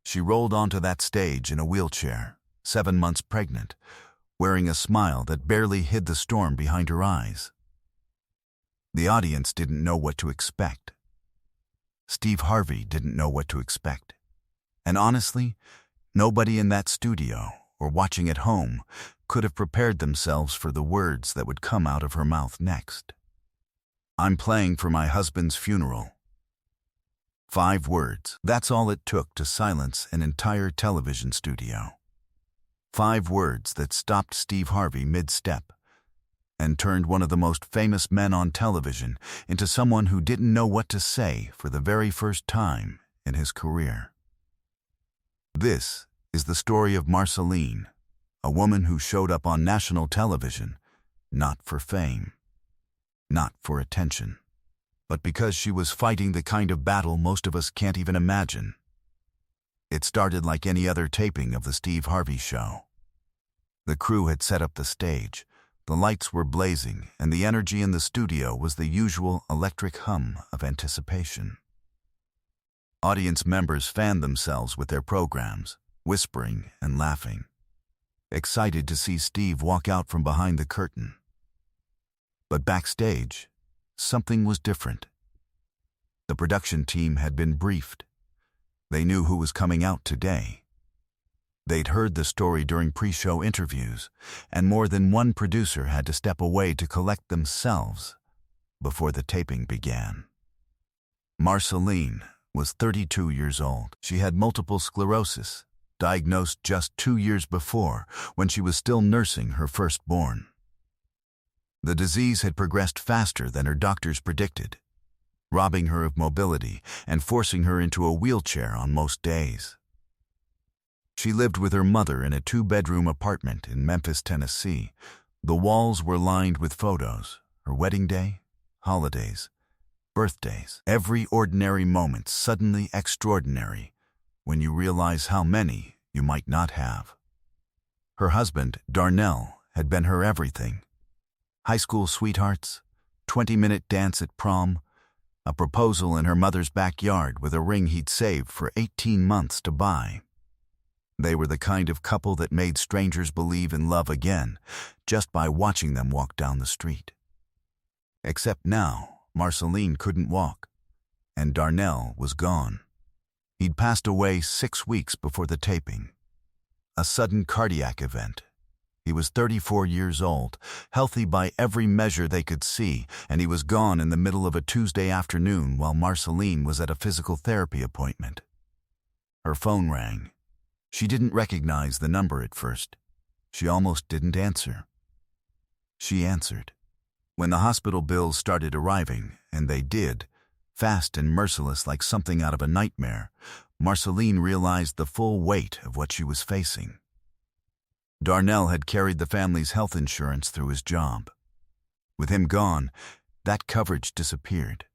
She rolled onto that stage in a wheelchair, 7 months pregnant, wearing a smile that barely hid the storm behind her eyes. The audience didn't know what to expect. Steve Harvey didn't know what to expect. And honestly, nobody in that studio or watching at home could have prepared themselves for the words that would come out of her mouth next. "I'm playing for my husband's funeral." 5 words. That's all it took to silence an entire television studio. 5 words that stopped Steve Harvey mid-step and turned one of the most famous men on television into someone who didn't know what to say for the very first time in his career. This is the story of Marceline, a woman who showed up on national television, not for fame, not for attention, but because she was fighting the kind of battle most of us can't even imagine. It started like any other taping of the Steve Harvey Show. The crew had set up the stage, the lights were blazing, and the energy in the studio was the usual electric hum of anticipation. Audience members fanned themselves with their programs, whispering and laughing, excited to see Steve walk out from behind the curtain. But backstage, something was different. The production team had been briefed. They knew who was coming out today. They'd heard the story during pre-show interviews, and more than one producer had to step away to collect themselves before the taping began. Marceline was 32 years old. She had multiple sclerosis, diagnosed just 2 years before when she was still nursing her firstborn. The disease had progressed faster than her doctors predicted, robbing her of mobility and forcing her into a wheelchair on most days. She lived with her mother in a 2-bedroom apartment in Memphis, Tennessee. The walls were lined with photos, her wedding day, holidays, birthdays. Every ordinary moment suddenly extraordinary when you realize how many you might not have. Her husband, Darnell, had been her everything. High school sweethearts, 20-minute dance at prom, a proposal in her mother's backyard with a ring he'd saved for 18 months to buy. They were the kind of couple that made strangers believe in love again just by watching them walk down the street. Except now, Marceline couldn't walk, and Darnell was gone. He'd passed away 6 weeks before the taping. A sudden cardiac event. He was 34 years old, healthy by every measure they could see, and he was gone in the middle of a Tuesday afternoon while Marceline was at a physical therapy appointment. Her phone rang. She didn't recognize the number at first. She almost didn't answer. She answered. When the hospital bills started arriving, and they did, fast and merciless like something out of a nightmare, Marceline realized the full weight of what she was facing. Darnell had carried the family's health insurance through his job. With him gone, that coverage disappeared.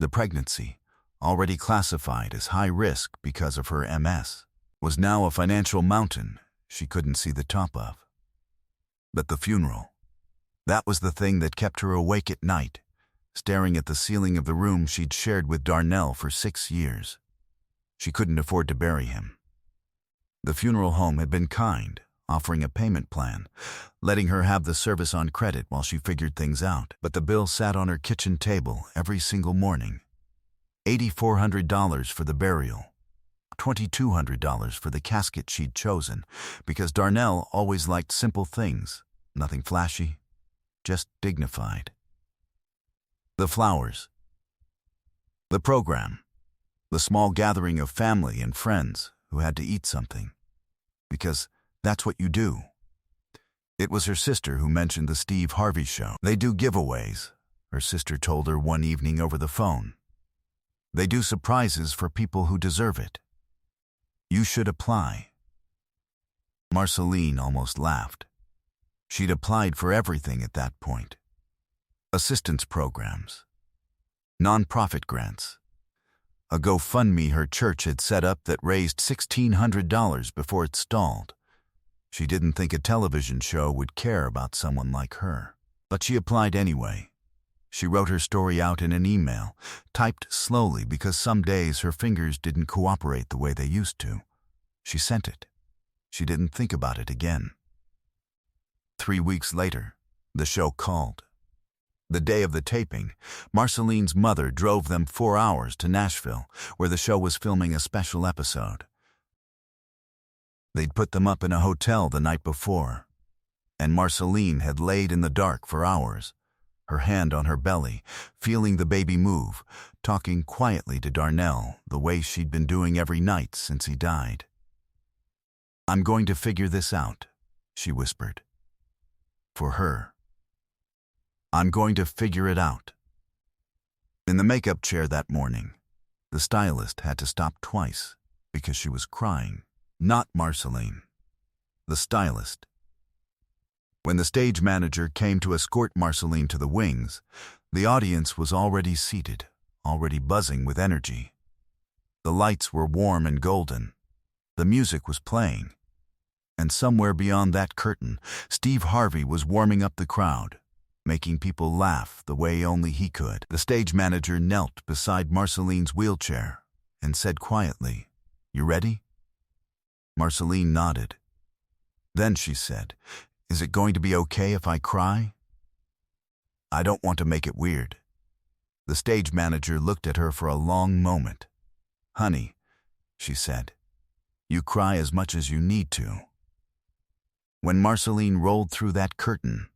The pregnancy, already classified as high risk because of her MS, was now a financial mountain she couldn't see the top of. But the funeral, that was the thing that kept her awake at night, staring at the ceiling of the room she'd shared with Darnell for 6 years. She couldn't afford to bury him. The funeral home had been kind, offering a payment plan, letting her have the service on credit while she figured things out. But the bill sat on her kitchen table every single morning. $8,400 for the burial. $2,200 for the casket she'd chosen, because Darnell always liked simple things, nothing flashy, just dignified. The flowers. The program. The small gathering of family and friends who had to eat something. Because that's what you do. It was her sister who mentioned the Steve Harvey Show. They do giveaways, her sister told her one evening over the phone. They do surprises for people who deserve it. You should apply. Marceline almost laughed. She'd applied for everything at that point. Assistance programs, nonprofit grants, a GoFundMe her church had set up that raised $1,600 before it stalled. She didn't think a television show would care about someone like her, but she applied anyway. She wrote her story out in an email, typed slowly because some days her fingers didn't cooperate the way they used to. She sent it. She didn't think about it again. 3 weeks later, the show called. The day of the taping, Marceline's mother drove them 4 hours to Nashville, where the show was filming a special episode. They'd put them up in a hotel the night before, and Marceline had laid in the dark for hours, her hand on her belly, feeling the baby move, talking quietly to Darnell the way she'd been doing every night since he died. "I'm going to figure this out," she whispered. For her. "I'm going to figure it out." In the makeup chair that morning, the stylist had to stop twice because she was crying. Not Marceline, the stylist. When the stage manager came to escort Marceline to the wings, the audience was already seated, already buzzing with energy. The lights were warm and golden. The music was playing. And somewhere beyond that curtain, Steve Harvey was warming up the crowd, making people laugh the way only he could. The stage manager knelt beside Marceline's wheelchair and said quietly, "You ready?" Marceline nodded. Then she said, "Is it going to be okay if I cry?" "I don't want to make it weird." The stage manager looked at her for a long moment. "Honey," she said, "you cry as much as you need to." When Marceline rolled through that curtain,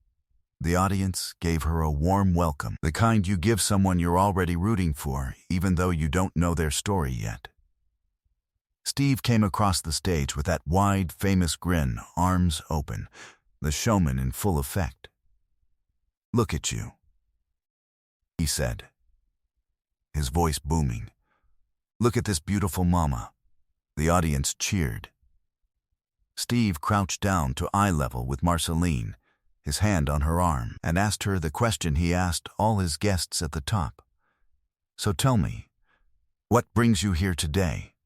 the audience gave her a warm welcome, the kind you give someone you're already rooting for, even though you don't know their story yet. Steve came across the stage with that wide, famous grin, arms open, the showman in full effect. "Look at you," he said, his voice booming. "Look at this beautiful mama." The audience cheered. Steve crouched down to eye level with Marceline, his hand on her arm, and asked her the question he asked all his guests at the top. "So tell me, what brings you here today?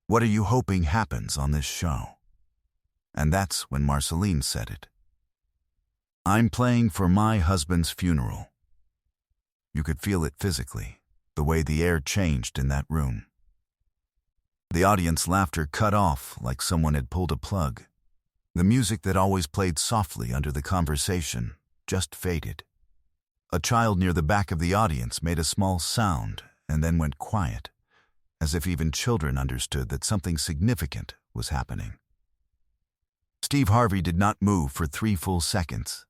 What are you hoping happens on this show?" And that's when Marceline said it. "I'm playing for my husband's funeral." You could feel it physically, the way the air changed in that room. The audience laughter cut off like someone had pulled a plug. The music that always played softly under the conversation just faded. A child near the back of the audience made a small sound and then went quiet, as if even children understood that something significant was happening. Steve Harvey did not move for 3 full seconds.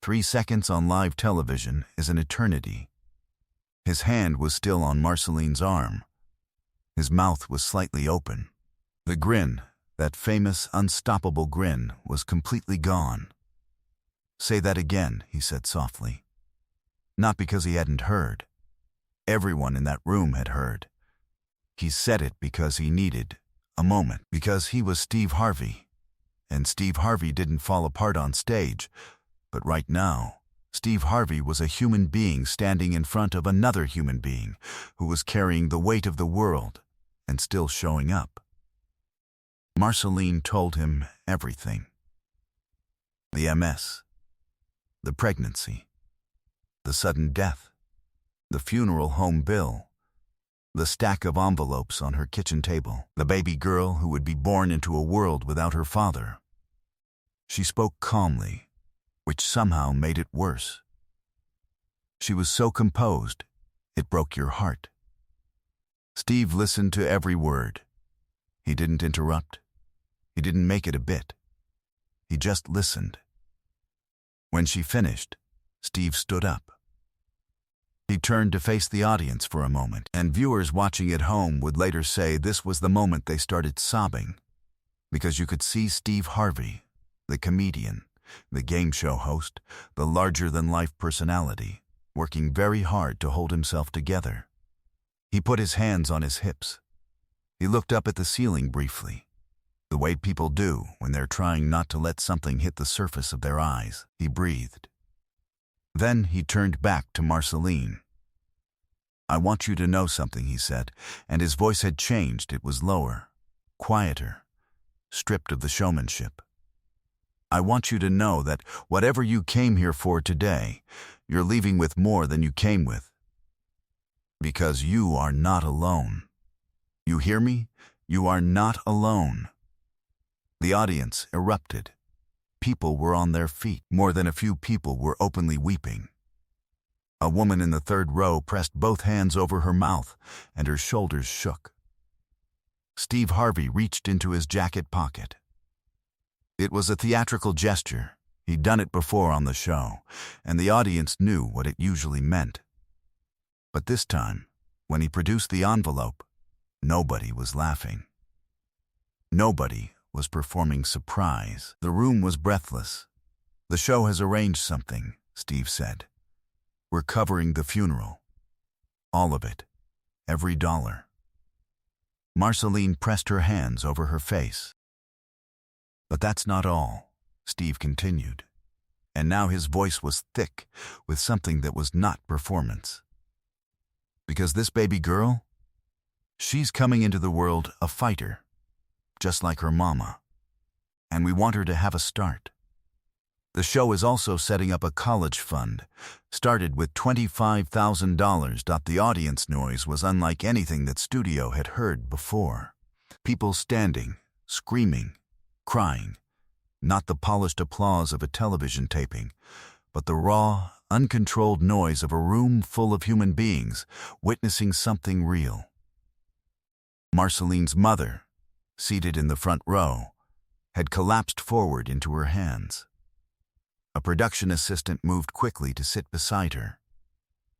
3 seconds on live television is an eternity. His hand was still on Marceline's arm. His mouth was slightly open. The grin, that famous, unstoppable grin, was completely gone. "Say that again," he said softly. Not because he hadn't heard. Everyone in that room had heard. He said it because he needed a moment, because he was Steve Harvey. And Steve Harvey didn't fall apart on stage, but right now, Steve Harvey was a human being standing in front of another human being who was carrying the weight of the world and still showing up. Marceline told him everything. The MS, the pregnancy, the sudden death, the funeral home bill, the stack of envelopes on her kitchen table, the baby girl who would be born into a world without her father. She spoke calmly, which somehow made it worse. She was so composed, it broke your heart. Steve listened to every word. He didn't interrupt. He didn't make it a bit. He just listened. When she finished, Steve stood up. He turned to face the audience for a moment, and viewers watching at home would later say this was the moment they started sobbing, because you could see Steve Harvey, the comedian, the game show host, the larger-than-life personality, working very hard to hold himself together. He put his hands on his hips. He looked up at the ceiling briefly, the way people do when they're trying not to let something hit the surface of their eyes. He breathed. Then he turned back to Marceline. "I want you to know something," he said, and his voice had changed. It was lower, quieter, stripped of the showmanship. I want you to know that whatever you came here for today, you're leaving with more than you came with. Because you are not alone. You hear me? You are not alone. The audience erupted. People were on their feet. More than a few people were openly weeping. A woman in the third row pressed both hands over her mouth, and her shoulders shook. Steve Harvey reached into his jacket pocket. It was a theatrical gesture. He'd done it before on the show, and the audience knew what it usually meant. But this time, when he produced the envelope, nobody was laughing. Nobody was performing surprise. The room was breathless. "The show has arranged something," Steve said. "We're covering the funeral. All of it. Every dollar." Marceline pressed her hands over her face. "But that's not all," Steve continued. And now his voice was thick with something that was not performance. "Because this baby girl, she's coming into the world a fighter, just like her mama. And we want her to have a start. The show is also setting up a college fund, started with $25,000. The audience noise was unlike anything that studio had heard before. People standing, screaming, crying. Not the polished applause of a television taping, but the raw, uncontrolled noise of a room full of human beings witnessing something real. Marceline's mother, seated in the front row, had collapsed forward into her hands. A production assistant moved quickly to sit beside her,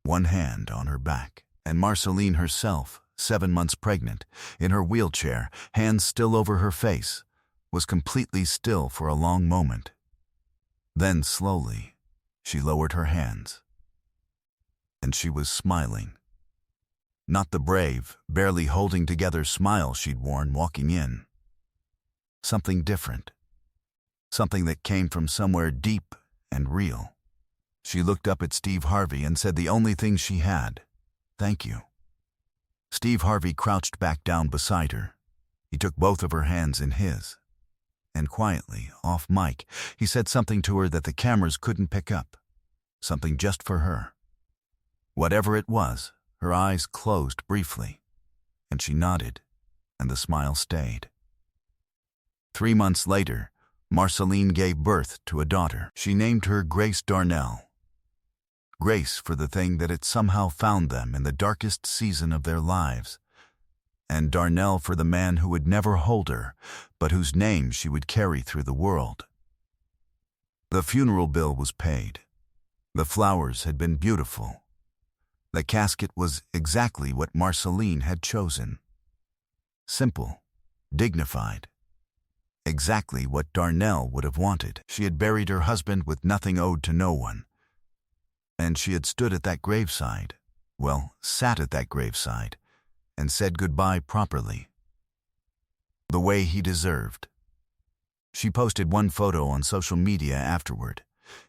one hand on her back, and Marceline herself, 7 months pregnant, in her wheelchair, hands still over her face, was completely still for a long moment. Then, slowly, she lowered her hands. And she was smiling. Not the brave, barely holding together smile she'd worn walking in. Something different. Something that came from somewhere deep and real. She looked up at Steve Harvey and said the only thing she had, "Thank you." Steve Harvey crouched back down beside her. He took both of her hands in his. And quietly, off mic, he said something to her that the cameras couldn't pick up. Something just for her. Whatever it was, her eyes closed briefly, and she nodded, and the smile stayed. 3 months later, Marceline gave birth to a daughter. She named her Grace Darnell. Grace for the thing that had somehow found them in the darkest season of their lives, and Darnell for the man who would never hold her, but whose name she would carry through the world. The funeral bill was paid. The flowers had been beautiful. The casket was exactly what Marceline had chosen. Simple, dignified. Exactly what Darnell would have wanted. She had buried her husband with nothing owed to no one. And she had stood at that graveside, sat at that graveside, and said goodbye properly. The way he deserved. She posted one photo on social media afterward.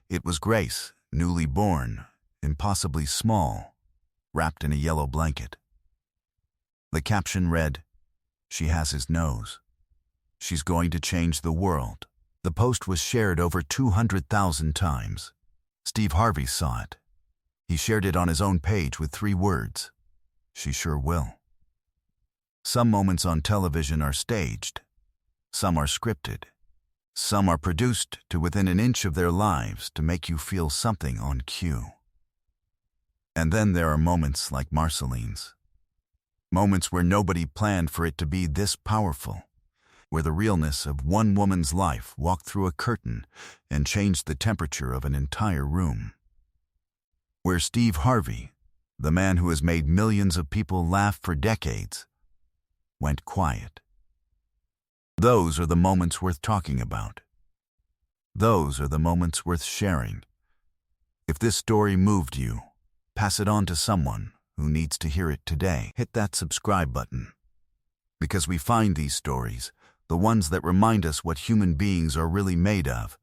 It was Grace, newly born, impossibly small, wrapped in a yellow blanket. The caption read, "She has his nose. She's going to change the world." The post was shared over 200,000 times. Steve Harvey saw it. He shared it on his own page with 3 words, "She sure will." Some moments on television are staged. Some are scripted. Some are produced to within an inch of their lives to make you feel something on cue. And then there are moments like Marceline's. Moments where nobody planned for it to be this powerful. Where the realness of one woman's life walked through a curtain and changed the temperature of an entire room. Where Steve Harvey, the man who has made millions of people laugh for decades, went quiet. Those are the moments worth talking about. Those are the moments worth sharing. If this story moved you, pass it on to someone who needs to hear it today. Hit that subscribe button. Because we find these stories, the ones that remind us what human beings are really made of,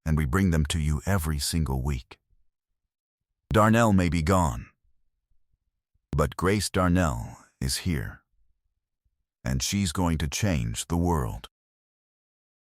and we bring them to you every single week. Darnell may be gone, but Grace Darnell is here, and she's going to change the world.